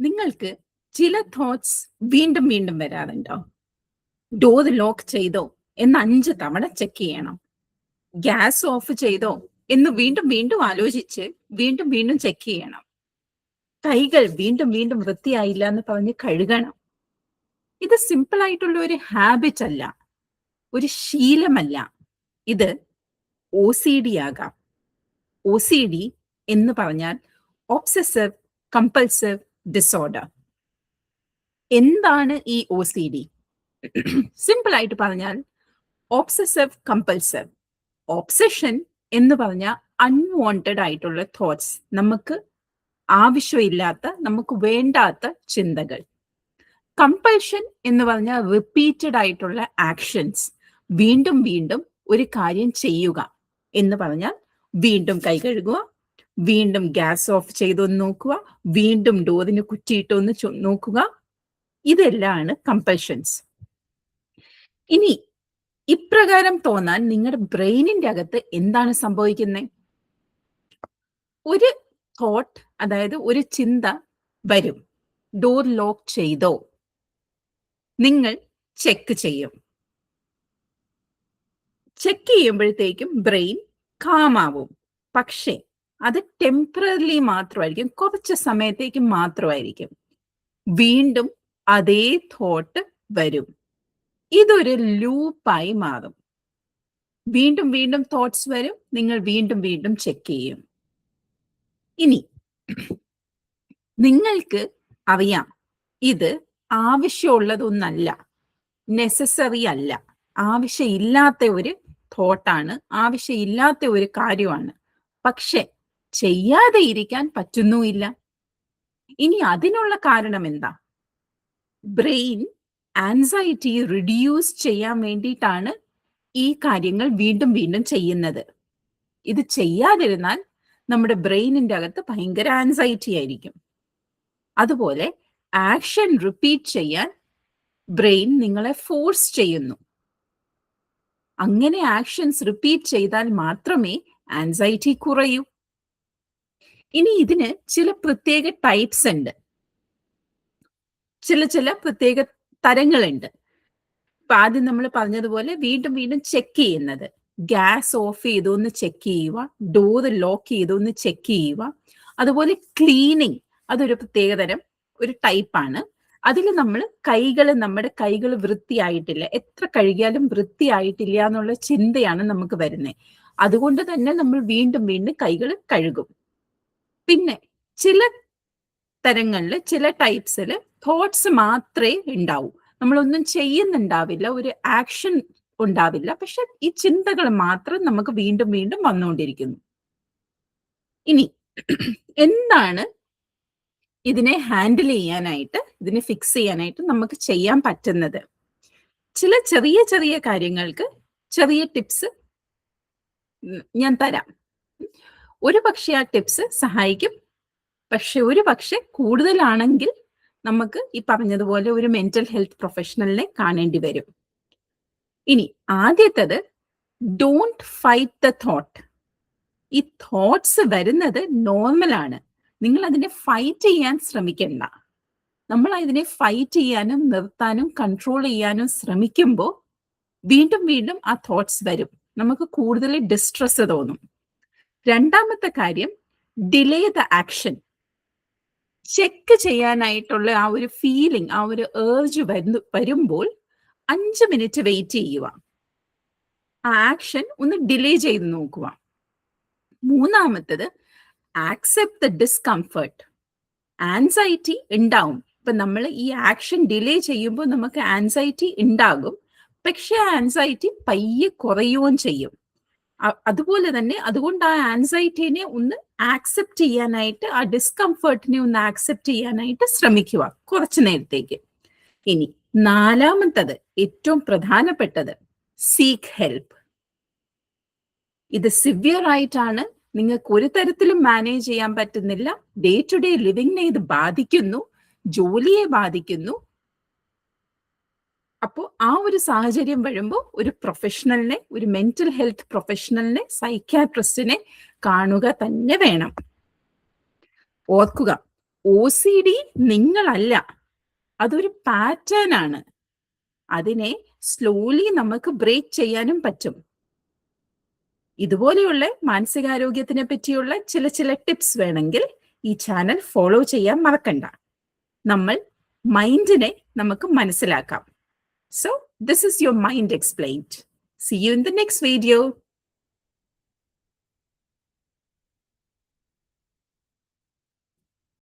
നിങ്ങൾക്ക് ചില തോട്ട്സ് വീണ്ടും വീണ്ടും വരാറുണ്ടോ? ഡോർ ലോക്ക് ചെയ്തോ എന്ന് 5 തവണ ചെക്ക് ചെയ്യണം. ഗ്യാസ് ഓഫ് ചെയ്തോ എന്ന് വീണ്ടും വീണ്ടും ആലോചിച്ച് വീണ്ടും വീണ്ടും ചെക്ക് ചെയ്യണം. കൈകൾ വീണ്ടും വീണ്ടും വൃത്തിയായില്ല എന്ന് പറഞ്ഞ് കഴുകണം. ഇത് സിമ്പിൾ ആയിട്ടുള്ള ഒരു ഹാബിറ്റ് അല്ല, ഒരു ശീലമല്ല. ഇത് OCD ആകാം. OCD എന്ന് പറഞ്ഞാൽ ഒബ്സസീവ് കമ്പൾസീവ് ഡിസോർഡർ. എന്താണ് ഈ OCD? സിമ്പിൾ ആയിട്ട് പറഞ്ഞാൽ ഒബ്സസീവ് കമ്പൾസീവ്. ഒബ്സഷൻ എന്ന് പറഞ്ഞാൽ അൺവാണ്ടഡ് ആയിട്ടുള്ള തോട്ട്സ്, നമുക്ക് ആവശ്യമില്ലാത്ത, നമുക്ക് വേണ്ടാത്ത ചിന്തകൾ. കമ്പൾഷൻ എന്ന് പറഞ്ഞാൽ റിപ്പീറ്റഡ് ആയിട്ടുള്ള ആക്ഷൻസ്, വീണ്ടും വീണ്ടും ഒരു കാര്യം ചെയ്യുക എന്ന് പറഞ്ഞാൽ വീണ്ടും കൈ കഴുകുക, വീണ്ടും ഗ്യാസ് ഓഫ് ചെയ്തൊന്ന് നോക്കുക, വീണ്ടും ഡോറിന് കുറ്റിയിട്ടൊന്ന് നോക്കുക. ഇതെല്ലാമാണ് കമ്പൾഷൻസ്. ഇനി ഇപ്രകാരം തോന്നാൻ നിങ്ങളുടെ ബ്രെയിനിന്റെ അകത്ത് എന്താണ് സംഭവിക്കുന്നത്? ഒരു തോട്ട്, അതായത് ഒരു ചിന്ത വരും, ഡോർ ലോക്ക് ചെയ്തോ? നിങ്ങൾ ചെക്ക് ചെയ്യും. ചെക്ക് ചെയ്യുമ്പോഴത്തേക്കും ബ്രെയിൻ കാമാവും. പക്ഷേ അത് ടെമ്പററി മാത്രമായിരിക്കും, കുറച്ച് സമയത്തേക്ക് മാത്രമായിരിക്കും. വീണ്ടും അതേ തോട്ട് വരും. ഇതൊരു ലൂപ്പായി മാറും. വീണ്ടും വീണ്ടും തോട്ട്സ് വരും, നിങ്ങൾ വീണ്ടും വീണ്ടും ചെക്ക് ചെയ്യും. ഇനി നിങ്ങൾക്ക് അറിയാം ഇത് ആവശ്യമുള്ളതൊന്നല്ല, നെസസറി അല്ല, ആവശ്യമില്ലാത്ത ഒരു തോട്ടാണ്, ആവശ്യമില്ലാത്ത ഒരു കാര്യമാണ്. പക്ഷെ ചെയ്യാതെ ഇരിക്കാൻ പറ്റുന്നുമില്ല. ഇനി അതിനുള്ള കാരണം എന്താ? ബ്രെയിൻ ആൻസൈറ്റി റിഡ്യൂസ് ചെയ്യാൻ വേണ്ടിയിട്ടാണ് ഈ കാര്യങ്ങൾ വീണ്ടും വീണ്ടും ചെയ്യുന്നത്. ഇത് ചെയ്യാതിരുന്നാൽ നമ്മുടെ ബ്രെയിനിന്റെ അകത്ത് ഭയങ്കര ആൻസൈറ്റി ആയിരിക്കും. അതുപോലെ ആക്ഷൻ റിപ്പീറ്റ് ചെയ്യാൻ ബ്രെയിൻ നിങ്ങളെ ഫോഴ്സ് ചെയ്യുന്നു. അങ്ങനെ ആക്ഷൻസ് റിപ്പീറ്റ് ചെയ്താൽ മാത്രമേ ആൻസൈറ്റി കുറയൂ. ഇനി ഇതിന് ചില പ്രത്യേക ടൈപ്സ് ഉണ്ട്, ചില പ്രത്യേക തരങ്ങളുണ്ട്. ഇപ്പൊ ആദ്യം നമ്മൾ പറഞ്ഞതുപോലെ വീണ്ടും വീണ്ടും ചെക്ക് ചെയ്യുന്നത്, ഗ്യാസ് ഓഫ് ചെയ്തൊന്ന് ചെക്ക് ചെയ്യുക, ഡോർ ലോക്ക് ചെയ്തൊന്ന് ചെക്ക് ചെയ്യുക. അതുപോലെ ക്ലീനിങ്, അതൊരു പ്രത്യേകതരം ഒരു ടൈപ്പാണ്. അതിൽ നമ്മൾ നമ്മുടെ കൈകൾ വൃത്തിയായിട്ടില്ല, എത്ര കഴുകിയാലും വൃത്തിയായിട്ടില്ല എന്നുള്ള ചിന്തയാണ് നമുക്ക് വരുന്നത്. അതുകൊണ്ട് തന്നെ നമ്മൾ വീണ്ടും വീണ്ടും കൈകൾ കഴുകും. പിന്നെ ചില തരങ്ങളിൽ, ചില ടൈപ്സിൽ തോട്ട്സ് മാത്രമേ ഉണ്ടാവൂ, നമ്മളൊന്നും ചെയ്യുന്നുണ്ടാവില്ല, ഒരു ആക്ഷൻ ഉണ്ടാവില്ല, പക്ഷെ ഈ ചിന്തകൾ മാത്രം നമുക്ക് വീണ്ടും വീണ്ടും വന്നുകൊണ്ടിരിക്കുന്നു. ഇനി എന്താണ് ഇതിനെ ഹാൻഡിൽ ചെയ്യാനായിട്ട്, ഇതിനെ ഫിക്സ് ചെയ്യാനായിട്ട് നമുക്ക് ചെയ്യാൻ പറ്റുന്നത്? ചില ചെറിയ ചെറിയ കാര്യങ്ങൾക്ക് ചെറിയ ടിപ്സ് ഞാൻ തരാം. ഒരു പക്ഷേ ആ ടിപ്സ് സഹായിക്കും, പക്ഷെ ഒരു പക്ഷെ കൂടുതലാണെങ്കിൽ നമുക്ക് ഈ പറഞ്ഞതുപോലെ ഒരു മെന്റൽ ഹെൽത്ത് പ്രൊഫഷണലിനെ കാണേണ്ടി വരും. ഇനി ആദ്യത്തേത്, ഡോണ്ട് ഫൈറ്റ് ദ തോട്ട്. ഈ തോട്ട്സ് വരുന്നത് നോർമലാണ്, നിങ്ങൾ അതിനെ ഫൈറ്റ് ചെയ്യാൻ ശ്രമിക്കണ്ട. നമ്മൾ അതിനെ ഫൈറ്റ് ചെയ്യാനും നിർത്താനും കൺട്രോൾ ചെയ്യാനും ശ്രമിക്കുമ്പോൾ വീണ്ടും വീണ്ടും ആ തോട്ട്സ് വരും, നമുക്ക് കൂടുതൽ ഡിസ്ട്രെസ് തോന്നും. രണ്ടാമത്തെ കാര്യം, ഡിലേ ദ ആക്ഷൻ. ചെക്ക് ചെയ്യാനായിട്ടുള്ള ആ ഒരു ഫീലിംഗ്, ആ ഒരു ഏർജ് വരുമ്പോൾ 5 മിനിറ്റ് വെയിറ്റ് ചെയ്യുക, ആ ആക്ഷൻ ഒന്ന് ഡിലേ ചെയ്ത് നോക്കുക. മൂന്നാമത്തത്, ആക്സെപ്റ്റ് ദ ഡിസ്കംഫർട്ട്. ആൻസൈറ്റി ഉണ്ടാവും. ഇപ്പൊ നമ്മൾ ഈ ആക്ഷൻ ഡിലേ ചെയ്യുമ്പോൾ നമുക്ക് ആൻസൈറ്റി ഉണ്ടാകും, പക്ഷെ ആൻസൈറ്റി പയ്യെ കുറയുകയും ചെയ്യും. അതുപോലെ തന്നെ അതുകൊണ്ട് ആ ആൻസൈറ്റിനെ ഒന്ന് ആക്സെപ്റ്റ് ചെയ്യാനായിട്ട്, ആ ഡിസ്കംഫർട്ടിനെ ഒന്ന് ആക്സെപ്റ്റ് ചെയ്യാനായിട്ട് ശ്രമിക്കുക കുറച്ചു നേരത്തേക്ക്. ഇനി നാലാമത്തത്, ഏറ്റവും പ്രധാനപ്പെട്ടത്, സീക്ക് ഹെൽപ്പ്. ഇത് സിവിയർ ആയിട്ടാണ്, നിങ്ങൾക്ക് ഒരു തരത്തിലും മാനേജ് ചെയ്യാൻ പറ്റുന്നില്ല, ഡേ ടു ഡേ ലിവിങ്ങിനെ ഇത് ബാധിക്കുന്നു, ജോലിയെ ബാധിക്കുന്നു. അപ്പോൾ ആ ഒരു സാഹചര്യം വരുമ്പോൾ ഒരു പ്രൊഫഷണലിനെ, ഒരു മെന്റൽ ഹെൽത്ത് പ്രൊഫഷണലിനെ, സൈക്യാട്രിസ്റ്റിനെ കാണുക തന്നെ വേണം. ഓർക്കുക, OCD നിങ്ങളല്ല, അതൊരു പാറ്റേൺ ആണ്. അതിനെ സ്ലോലി നമുക്ക് ബ്രേക്ക് ചെയ്യാനും പറ്റും. ഇതുപോലെയുള്ള മാനസികാരോഗ്യത്തിനെ പറ്റിയുള്ള ചില ടിപ്സ് വേണമെങ്കിൽ ഈ ചാനൽ ഫോളോ ചെയ്യാൻ മറക്കണ്ട. നമ്മൾ മൈൻഡിനെ നമുക്ക് മനസ്സിലാക്കാം. So this is your mind explained. See you in the next video.